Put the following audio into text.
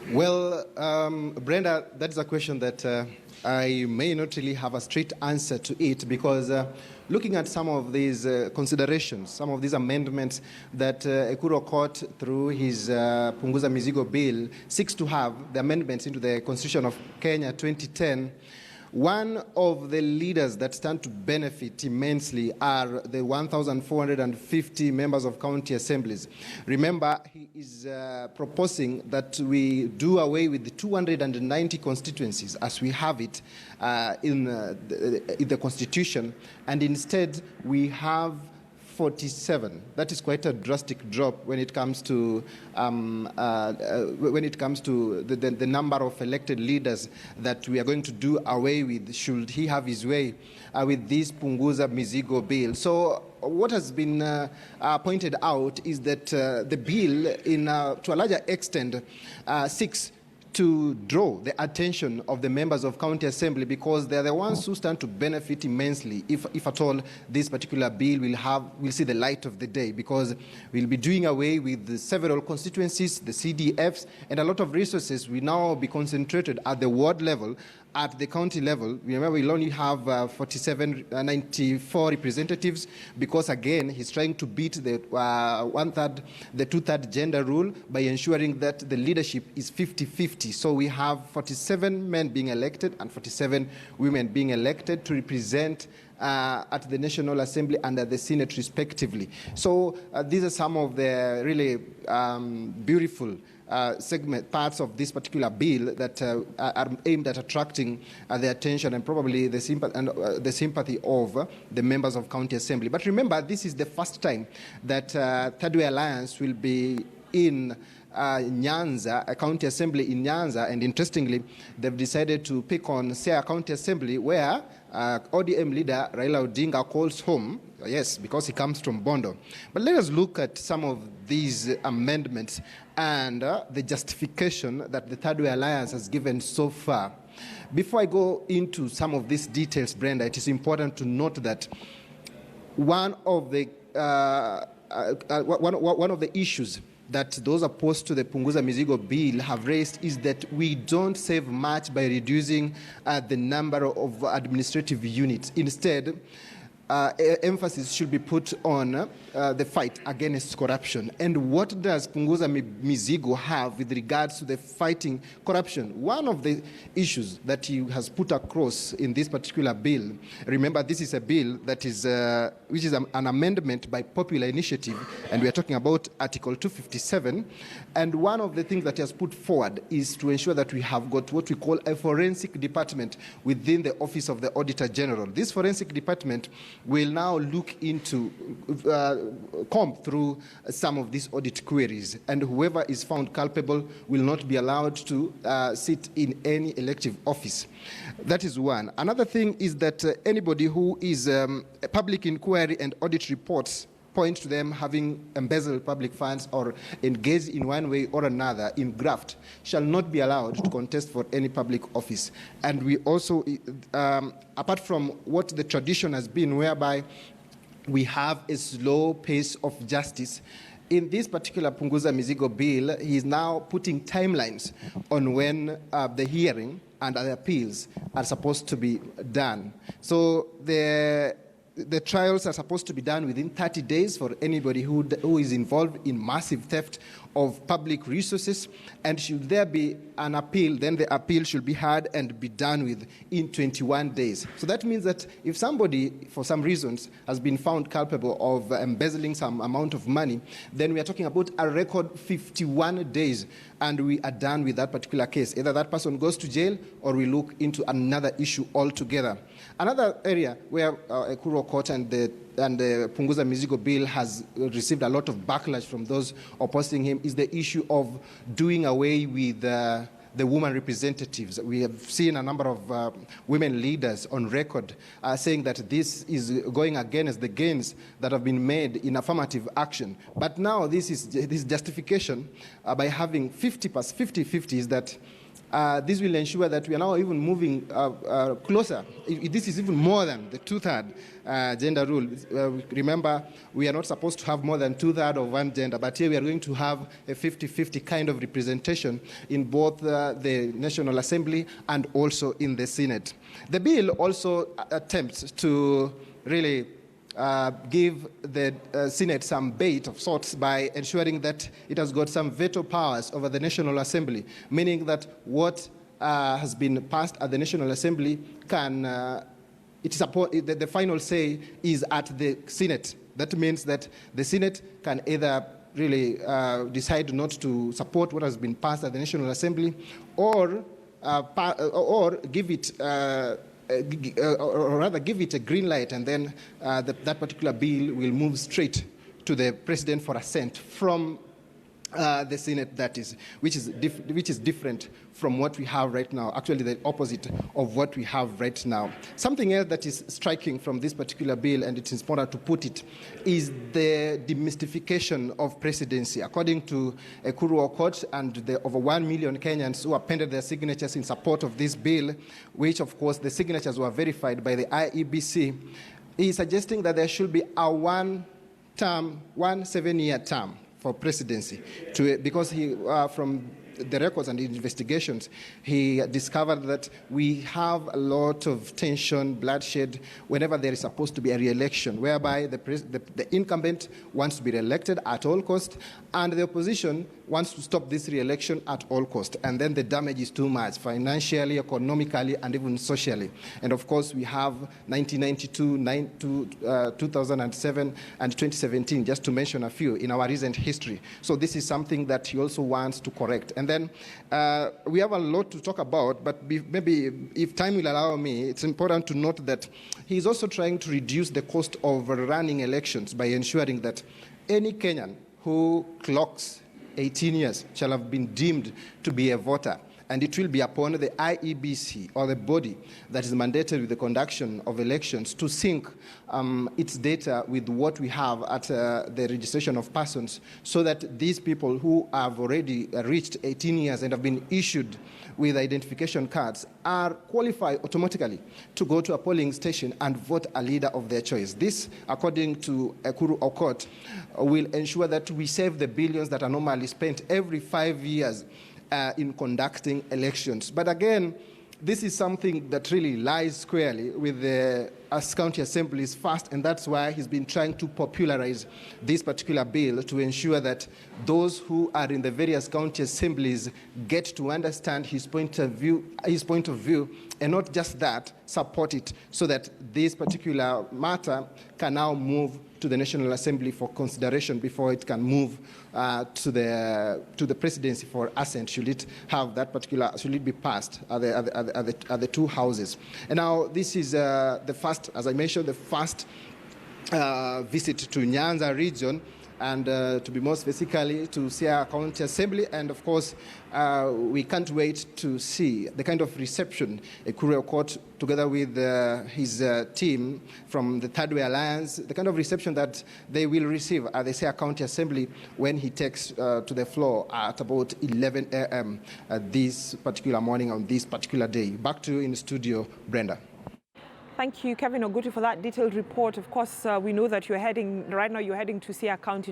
Well, Brenda, that's a question that I may not really have a straight answer to it, because looking at some of these considerations, some of these amendments that Ekuro Court, through his Punguza Mizigo Bill, seeks to have, the amendments into the Constitution of Kenya 2010, one of the leaders that stand to benefit immensely are the 1,450 members of county assemblies. Remember, he is proposing that we do away with the 290 constituencies as we have it in the Constitution, and instead we have 47. That is quite a drastic drop when it comes to the number of elected leaders that we are going to do away with, should he have his way with this Punguza Mizigo Bill. So what has been pointed out is that the bill, to a larger extent, seeks to draw the attention of the members of county assembly, because they're the ones who stand to benefit immensely if at all this particular bill will see the light of the day, because we'll be doing away with the several constituencies, the CDFs, and a lot of resources will now be concentrated at the ward level. At the county level, remember, we'll only have 94 representatives, because again, he's trying to beat the the two-third gender rule by ensuring that the leadership is 50-50. So we have 47 men being elected and 47 women being elected to represent at the National Assembly and at the Senate respectively. So these are some of the really beautiful parts of this particular bill that are aimed at attracting the attention and probably the sympathy of the members of county assembly. But remember, this is the first time that Third Way Alliance will be in Nyanza, a county assembly in Nyanza, and interestingly, they've decided to pick on Siaya County Assembly, where ODM leader Raila Odinga calls home, yes, because he comes from Bondo. But let us look at some of these amendments and the justification that the Third Way Alliance has given so far. Before I go into some of these details, Brenda, it is important to note that one of the issues that those opposed to the Punguza Mizigo Bill have raised is that we don't save much by reducing the number of administrative units. Instead, emphasis should be put on the fight against corruption. And what does Punguza Mizigo have with regards to the fighting corruption? One of the issues that he has put across in this particular bill, remember, this is a bill that is, which is an amendment by popular initiative, and we are talking about Article 257. And one of the things that he has put forward is to ensure that we have got what we call a forensic department within the Office of the Auditor General. This forensic department will now look into, comb through some of these audit queries, and whoever is found culpable will not be allowed to sit in any elective office. That is one. Another thing is that anybody who is a public inquiry and audit reports point to them having embezzled public funds or engaged in one way or another in graft shall not be allowed to contest for any public office. And we also, apart from what the tradition has been, whereby we have a slow pace of justice, in this particular Punguza Mizigo Bill, he is now putting timelines on when the hearing and the appeals are supposed to be done. So the trials are supposed to be done within 30 days for anybody who is involved in massive theft of public resources, and should there be an appeal, then the appeal should be heard and be done with in 21 days. So that means that if somebody, for some reasons, has been found culpable of embezzling some amount of money, then we are talking about a record 51 days, and we are done with that particular case. Either that person goes to jail or we look into another issue altogether. Another area where Ekuro Court and the Punguza Mizigo Bill has received a lot of backlash from those opposing him is the issue of doing away with the women representatives. We have seen a number of women leaders on record saying that this is going against the gains that have been made in affirmative action. But now this justification by having 50 plus 50-50 is that This will ensure that we are now even moving closer. This is even more than the two-third gender rule. Remember, we are not supposed to have more than two-thirds of one gender, but here we are going to have a 50-50 kind of representation in both the National Assembly and also in the Senate. The bill also attempts to really give the Senate some bait of sorts by ensuring that it has got some veto powers over the National Assembly, meaning that what has been passed at the National Assembly can, the final say is at the Senate. That means that the Senate can either really decide not to support what has been passed at the National Assembly or give it or rather give it a green light, and then that particular bill will move straight to the President for assent from the Senate, that is, which is different from what we have right now, actually the opposite of what we have right now. Something else that is striking from this particular bill, and it's important to put it, is the demystification of presidency. According to Ekuru Court and the over 1 million Kenyans who appended their signatures in support of this bill, which of course the signatures were verified by the IEBC, is suggesting that there should be a one 7-year term for presidency, because he, from the records and the investigations, he discovered that we have a lot of tension, bloodshed, whenever there is supposed to be a re-election, whereby the incumbent wants to be re-elected at all cost, and the opposition wants to stop this re-election at all cost. And then the damage is too much, financially, economically, and even socially. And of course, we have 1992, 2007, and 2017, just to mention a few in our recent history. So this is something that he also wants to correct. And then we have a lot to talk about, but maybe if time will allow me, it's important to note that he's also trying to reduce the cost of running elections by ensuring that any Kenyan who clocks 18 years shall have been deemed to be a voter, and it will be upon the IEBC, or the body that is mandated with the conduction of elections, to sync its data with what we have at the registration of persons, so that these people who have already reached 18 years and have been issued with identification cards are qualified automatically to go to a polling station and vote a leader of their choice. This, according to Ekuru Okot, will ensure that we save the billions that are normally spent every 5 years in conducting elections. But again, this is something that really lies squarely with the county assemblies first, and that's why he's been trying to popularize this particular bill to ensure that those who are in the various county assemblies get to understand his point of view, and not just that, support it, so that this particular matter can now move to the National Assembly for consideration before it can move to the Presidency for assent, should it have that particular, should it be passed at the two houses. And now this is the first, as I mentioned, the first visit to Nyanza region, and to be more specifically to Siaya County Assembly. And of course, we can't wait to see the kind of reception Ekuru Court, together with his team from the Third Way Alliance, the kind of reception that they will receive at the Siaya County Assembly when he takes to the floor at about 11 a.m. This particular morning on this particular day. Back to you in the studio, Brenda. Thank you, Kevin Ogutu, for that detailed report. Of course, we know that right now you're heading to Siaya County.